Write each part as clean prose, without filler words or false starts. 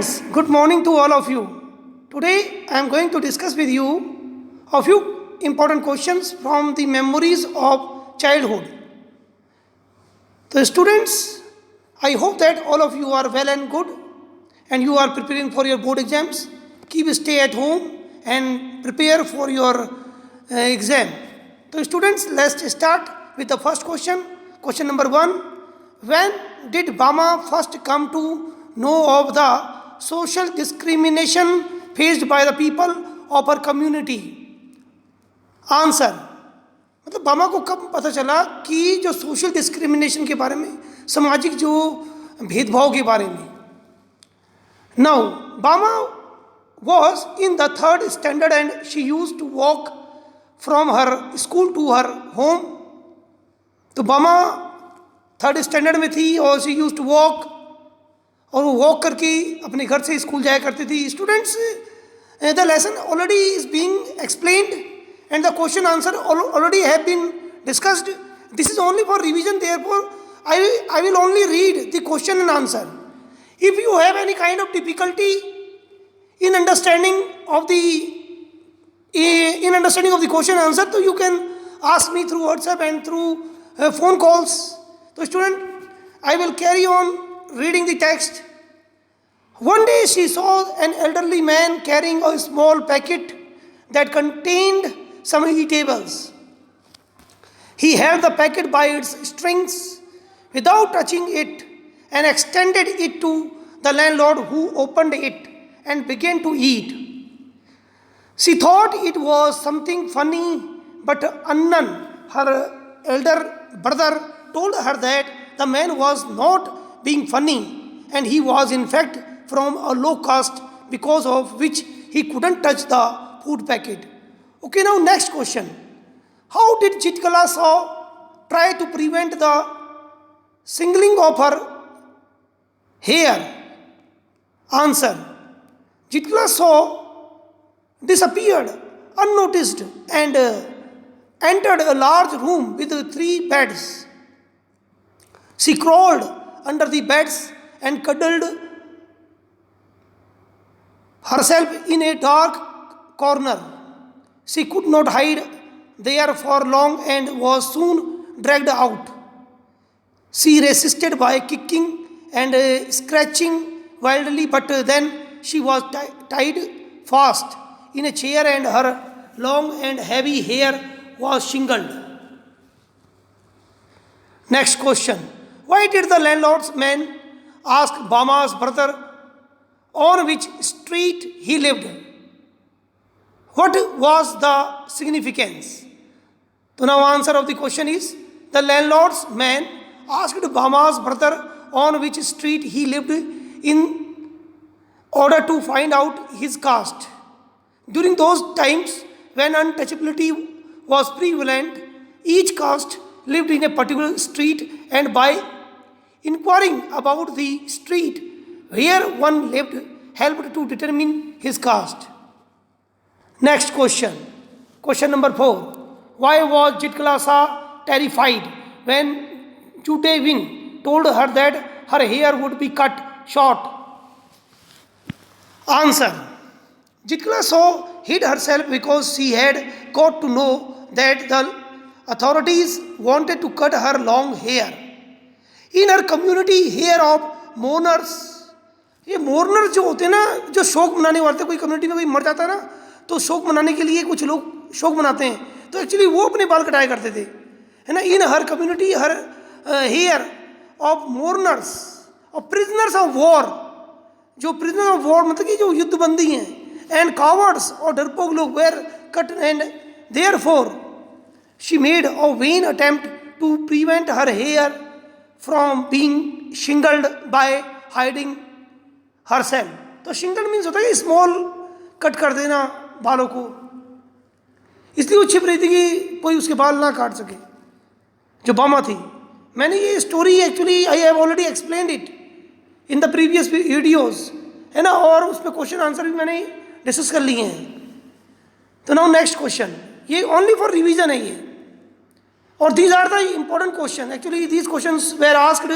Friends, good morning to all of you. Today I am going to discuss with you a few important questions from the memories of childhood. So, students, I hope that all of you are well and good and you are preparing for your board exams. Keep stay at home and prepare for your exam. So, students, let's start with the first question. Question number 1. When did Bama first come to know of the social discrimination faced by the people of her community? Answer मतलब बामा को कब पता चला कि जो social discrimination के बारे में, सामाजिक जो भेदभाव के बारे में. नाउ बामा was in the third standard and she used to walk from her school to her home. तो बामा थर्ड स्टैंडर्ड में थी और शी यूज टू वॉक, और वो वॉक करके अपने घर से स्कूल जाया करती थी. Students, the lesson already is being explained and the question answer already have been discussed. This is only for revision, therefore I will only read the question and answer. If you have any kind of difficulty in understanding of the question and answer, so you can ask me through WhatsApp and through phone calls. So student, I will carry on reading the text. One day she saw an elderly man carrying a small packet that contained some eatables. He held the packet by its strings without touching it and extended it to the landlord, who opened it and began to eat. She thought it was something funny, but Annan, her elder brother, told her that the man was not being funny and he was in fact from a low caste, because of which he couldn't touch the food packet. Okay, now next question. How did Chitkala Saw try to prevent the singling of her hair? Answer. Chitkala Saw disappeared unnoticed and entered a large room with 3 beds. She crawled under the beds and cuddled herself in a dark corner. She could not hide there for long and was soon dragged out. She resisted by kicking and scratching wildly, but then she was tied fast in a chair and her long and heavy hair was shingled. Next question. Why did the landlord's man ask Bama's brother on which street he lived? What was the significance? So now answer of the question is, the landlord's man asked Bama's brother on which street he lived in order to find out his caste. During those times when untouchability was prevalent, each caste lived in a particular street, and by inquiring about the street where one lived helped to determine his caste. Next question. Question number 4. Why was Chitkala Saw terrified when Chutewin told her that her hair would be cut short? Answer. Chitkala Saw hid herself because she had got to know that the authorities wanted to cut her long hair. In her community, hair of mourners, ये मोर्नर जो होते हैं ना, जो शोक मनाने वाले थे, कोई कम्युनिटी में कोई मर जाता है ना, तो शोक मनाने के लिए कुछ लोग शोक मनाते हैं, तो एक्चुअली वो अपने बाल कटाया करते थे, है ना. इन हर कम्युनिटी हर हेयर ऑफ मोर्नर्स और प्रिजनर्स ऑफ वॉर, जो प्रिजनर ऑफ वॉर मतलब कि जो युद्धबंदी हैं, एंड कावर्ड्स और डरपोक लोग were cut, and therefore she made a vain attempt to prevent her hair from being shingled by hiding herself. तो शिंगल मीन्स होता है स्मॉल कट कर देना बालों को, इसलिए वो छिप रही थी कि कोई उसके बाल ना काट सके, जो बामा थी. मैंने ये story actually I have already explained it in the previous videos, है ना, और उस पर क्वेश्चन आंसर भी मैंने डिस्कस कर लिए हैं. तो नाउ नेक्स्ट क्वेश्चन, ये ओनली फॉर रिविजन है ये, और these are the important question. Actually these question were asked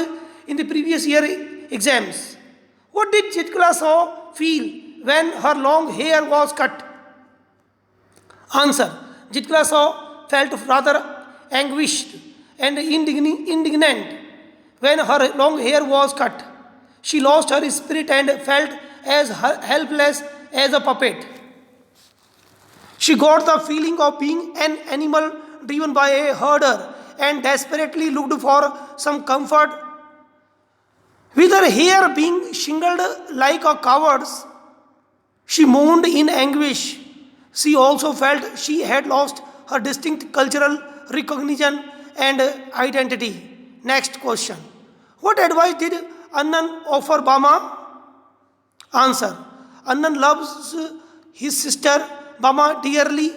in the previous year exams. What did Chitkala Saw feel when her long hair was cut? Answer. Chitkala Saw felt rather anguished and indignant when her long hair was cut. She lost her spirit and felt as helpless as a puppet. She got the feeling of being an animal driven by a herder and desperately looked for some comfort. With her hair being shingled like a coward's, she moaned in anguish. She also felt she had lost her distinct cultural recognition and identity. Next question. What advice did Annan offer Bama? Answer. Annan loves his sister Bama dearly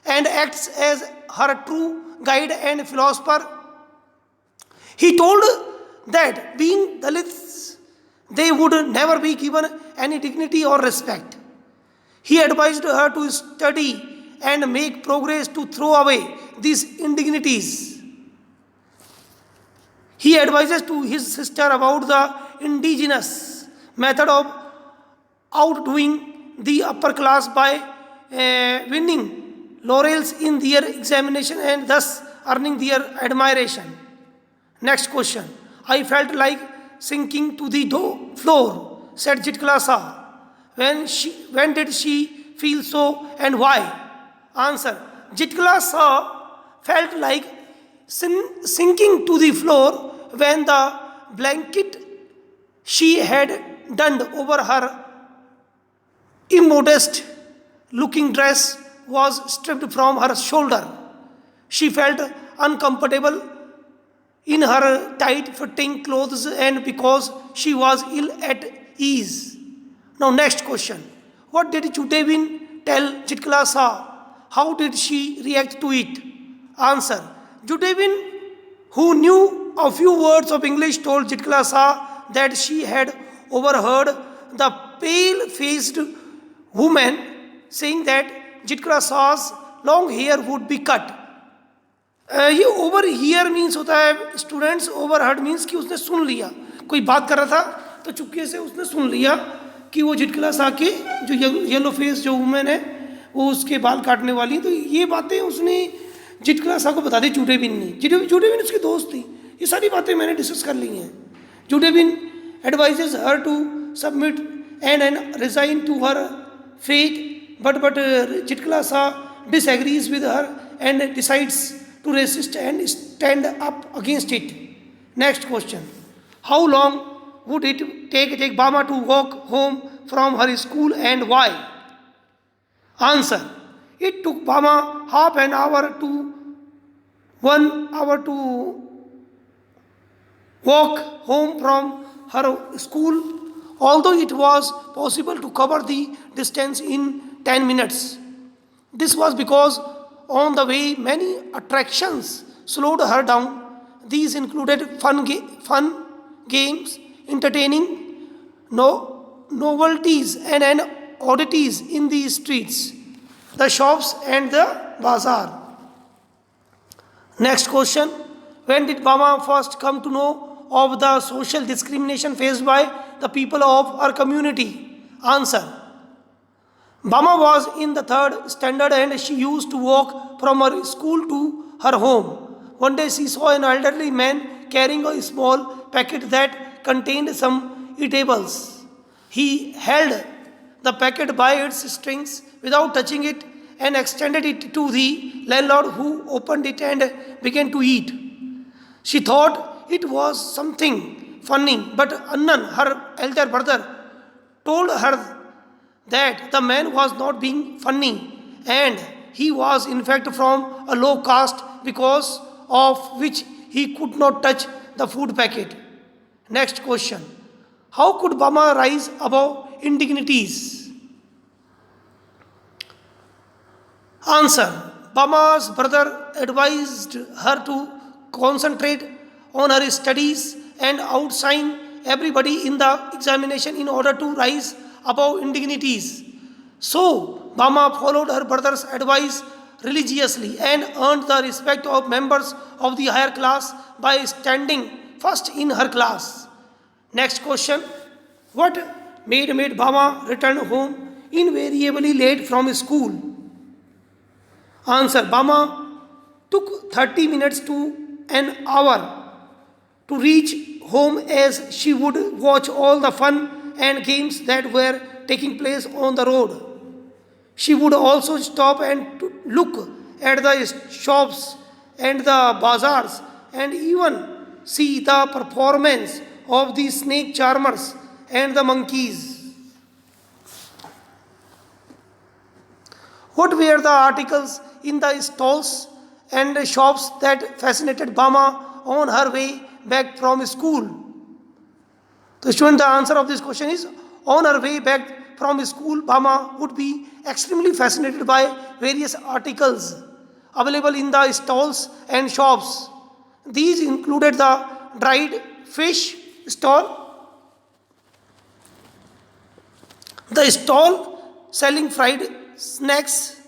and acts as her true guide and philosopher. He told that being Dalits, they would never be given any dignity or respect. He advised her to study and make progress to throw away these indignities. He advises to his sister about the indigenous method of outdoing the upper class by winning laurels in their examination and thus earning their admiration. Next question. I felt like sinking to the floor, said Chitkala Saw. When did she feel so and why? Answer. Chitkala Saw felt like sinking to the floor when the blanket she had donned over her immodest looking dress was stripped from her shoulder. She felt uncomfortable in her tight fitting clothes and because she was ill at ease. Now, next question. What did Judebin tell Chitkala Saw? How did she react to it? Answer. Judebin, who knew a few words of English, told Chitkala Saw that she had overheard the pale-faced woman saying that Chitkala Saw's long hair would be cut. ये over here means होता है students, over heard means कि उसने सुन लिया, कोई बात कर रहा था तो चुपके से उसने सुन लिया कि वो चिटकला सा के जो येलो फेस जो वुमेन है वो उसके बाल काटने वाली, तो ये बातें उसने चिटकला सा को बता दी जूडेबिन ने। जूडेबिन उसकी दोस्त थी। ये सारी बातें मैंने डिस्कस कर ली हैं। Judewin advises her to submit and resign to her fate, but Zitkala Sa disagrees with her and decides to resist and stand up against it. Next question. How long would it take Bama to walk home from her school and why? Answer. It took Bama half an hour to 1 hour to walk home from her school, although it was possible to cover the distance in 10 minutes. This was because on the way many attractions slowed her down. These included fun games, entertaining novelties and oddities in the streets, the shops and the bazaar. Next question. When did Bama first come to know of the social discrimination faced by the people of her community? Answer. Bama was in the 3rd standard and she used to walk from her school to her home. One day she saw an elderly man carrying a small packet that contained some eatables. He held the packet by its strings without touching it and extended it to the landlord, who opened it and began to eat. She thought it was something funny, but Annan, her elder brother, told her that the man was not being funny and he was in fact from a low caste, because of which he could not touch the food packet. Next question. How could Bama rise above indignities? Answer. Bama's brother advised her to concentrate on her studies and outshine everybody in the examination in order to rise above indignities. So, Bama followed her brother's advice religiously and earned the respect of members of the higher class by standing first in her class. Next question. What made Bama return home invariably late from school? Answer. Bama took 30 minutes to an hour to reach home as she would watch all the fun and games that were taking place on the road. She would also stop and to look at the shops and the bazaars and even see the performance of the snake charmers and the monkeys. What were the articles in the stalls and shops that fascinated Bama on her way back from school? So, student, the answer of this question is on her way back from school, Bama would be extremely fascinated by various articles available in the stalls and shops. These included the dried fish stall, the stall selling fried snacks,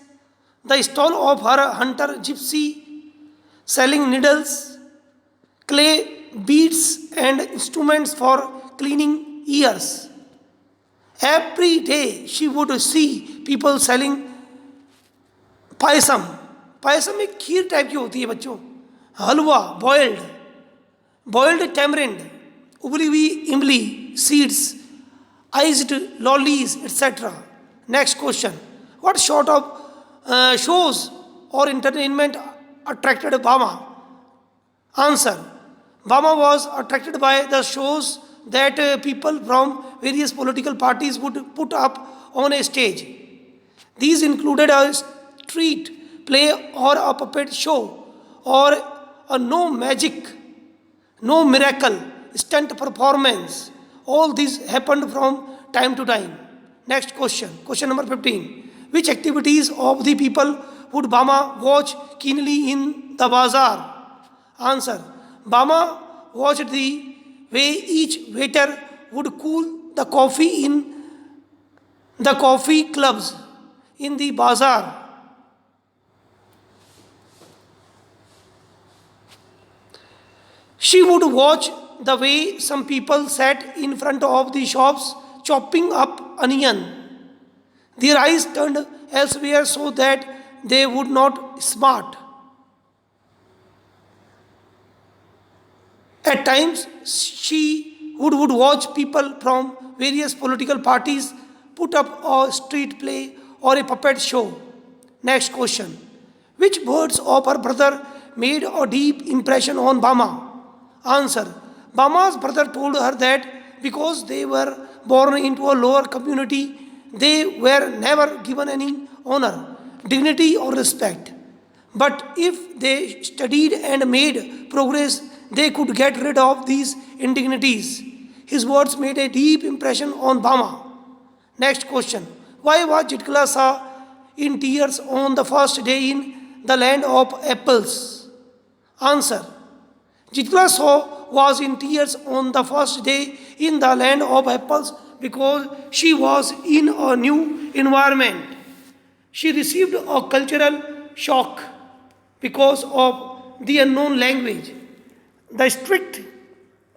the stall of her hunter gypsy selling needles, clay beads, and instruments for cleaning ears. Every day she would see people selling payasam. Payasam एक खीर type की होती है बच्चों. हलवा, boiled tamarind, उबली हुई इमली seeds, iced lollies etcetera. Next question. What sort of shows और entertainment attracted Bama? Answer. Bama was attracted by the shows that people from various political parties would put up on a stage. These included a street play or a puppet show or a no magic, no miracle stunt performance. All these happened from time to time. Next question. Question number 15. Which activities of the people would Bama watch keenly in the bazaar? Answer. Bama watched the way each waiter would cool the coffee in the coffee clubs in the bazaar. She would watch the way some people sat in front of the shops chopping up onion. Their eyes turned elsewhere so that they would not smart. At times, she would watch people from various political parties put up a street play or a puppet show. Next question. Which words of her brother made a deep impression on Bama? Answer. Bama's brother told her that because they were born into a lower community, they were never given any honor, dignity, or respect. But if they studied and made progress, they could get rid of these indignities. His words made a deep impression on Bama. Next question. Why was Jitkala in tears on the first day in the land of apples? Answer. Jitkala was in tears on the first day in the land of apples because she was in a new environment. She received a cultural shock because of the unknown language, the strict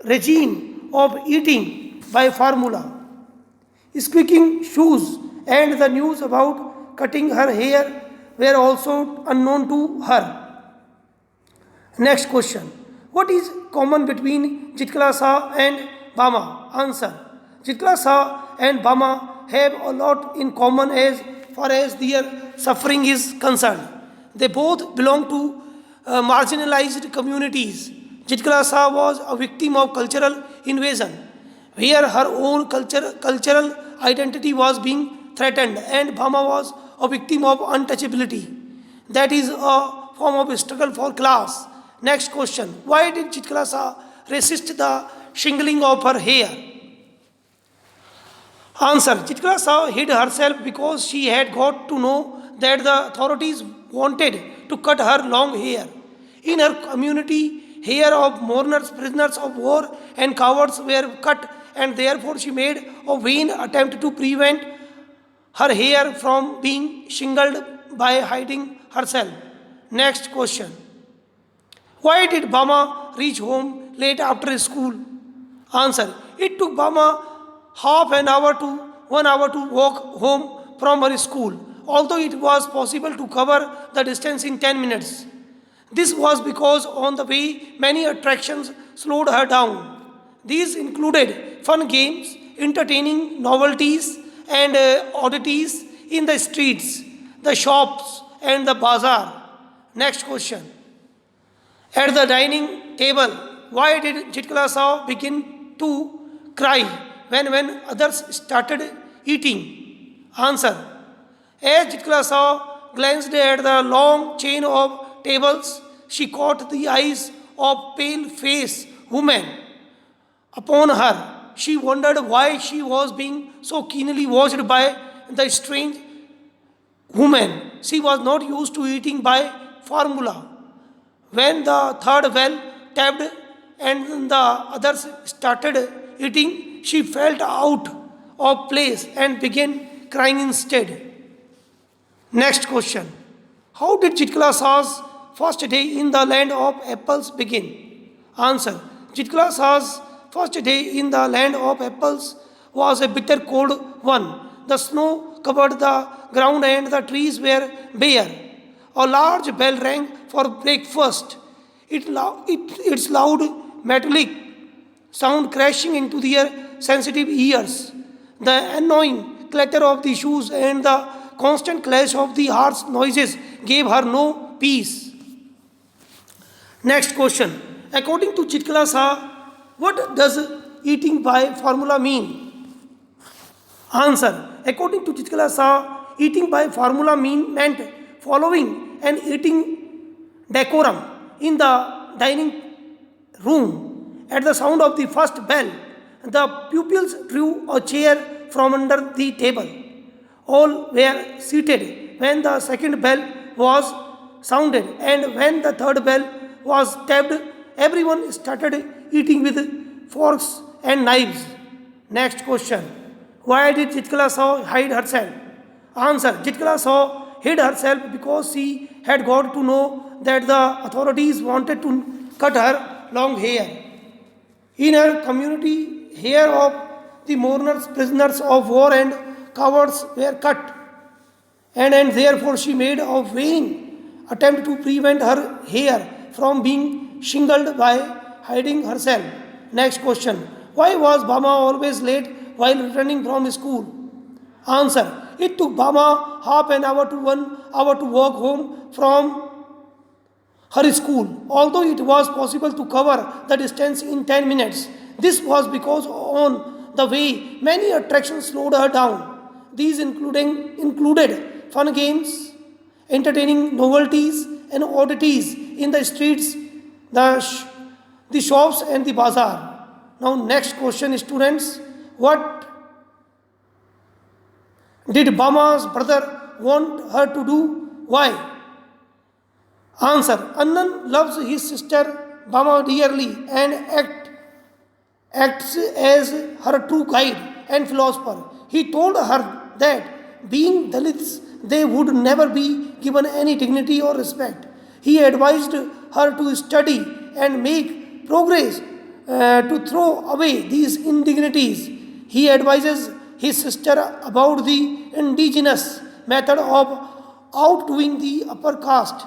regime of eating by formula, squeaking shoes, and the news about cutting her hair were also unknown to her. Next question. What is common between Jitkala and Bama? Answer. Jitkala and Bama have a lot in common as far as their suffering is concerned. They both belong to marginalized communities. Jitkala was a victim of cultural invasion, where her own cultural identity was being threatened, and Bama was a victim of untouchability. That is a form of struggle for class. Next question. Why did Jitkala resist the shingling of her hair? Answer. Jitkala hid herself because she had got to know that the authorities wanted to cut her long hair. In her community, hair of mourners, prisoners of war, and cowards were cut, and therefore she made a vain attempt to prevent her hair from being shingled by hiding herself. Next question. Why did Bama reach home late after school? Answer. It took Bama half an hour to 1 hour to walk home from her school, although it was possible to cover the distance in 10 minutes. This was because on the way many attractions slowed her down. These included fun games, entertaining novelties, and oddities in the streets, the shops, and the bazaar. Next question. At the dining table, why did Chitkala Saw begin to cry when others started eating? Answer. As Chitkala Saw glanced at the long chain of tables, she caught the eyes of pale-faced women upon her. She wondered why she was being so keenly watched by the strange woman. She was not used to eating by formula. When the third bell tapped and the others started eating, she felt out of place and began crying instead. Next question. How did Chitkala Saw's first day in the land of apples begin? Answer. Chitkala Saw's first day in the land of apples was a bitter cold one. The snow covered the ground and the trees were bare. A large bell rang for breakfast. Its loud metallic sound crashing into their sensitive ears. The annoying clatter of the shoes and the constant clash of the harsh noises gave her no peace. Next question. According to Chitkala Saw, what does eating by formula mean? Answer. According to Chitkala Saw, eating by formula meant following an eating decorum in the dining room. At the sound of the first bell, the pupils drew a chair from under the table. All were seated when the second bell was sounded, and when the third bell was tapped, everyone started eating with forks and knives. Next question. Why did Chitkala Saw hide herself? Answer. Chitkala Saw hid herself because she had got to know that the authorities wanted to cut her long hair. In her community, hair of the mourners, prisoners of war, and cowards were cut, and therefore she made a vain attempt to prevent her hair from being shingled by hiding herself. Next question. Why was Bama always late while returning from school? Answer. It took Bama half an hour to 1 hour to walk home from her school, although it was possible to cover the distance in 10 minutes. This was because on the way many attractions slowed her down. These included fun games, entertaining novelties, and oddities in the streets, the shops, and the bazaar. Now, next question, students. What did Bama's brother want her to do? Why? Answer. Annan loves his sister Bama dearly and acts as her true guide and philosopher. He told her that being Dalits, they would never be given any dignity or respect. He advised her to study and make progress, to throw away these indignities. He advises his sister about the indigenous method of outdoing the upper class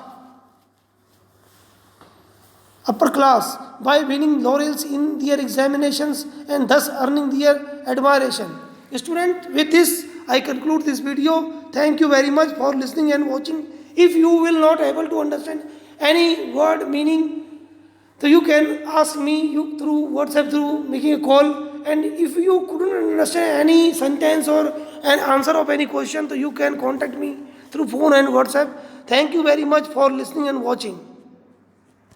by winning laurels in their examinations and thus earning their admiration. Student, with this I conclude this video. Thank you very much for listening and watching. If you will not able to understand any word meaning, so you can ask me through WhatsApp, through making a call. And if you couldn't understand any sentence or an answer of any question, so you can contact me through phone and WhatsApp. Thank you very much for listening and watching.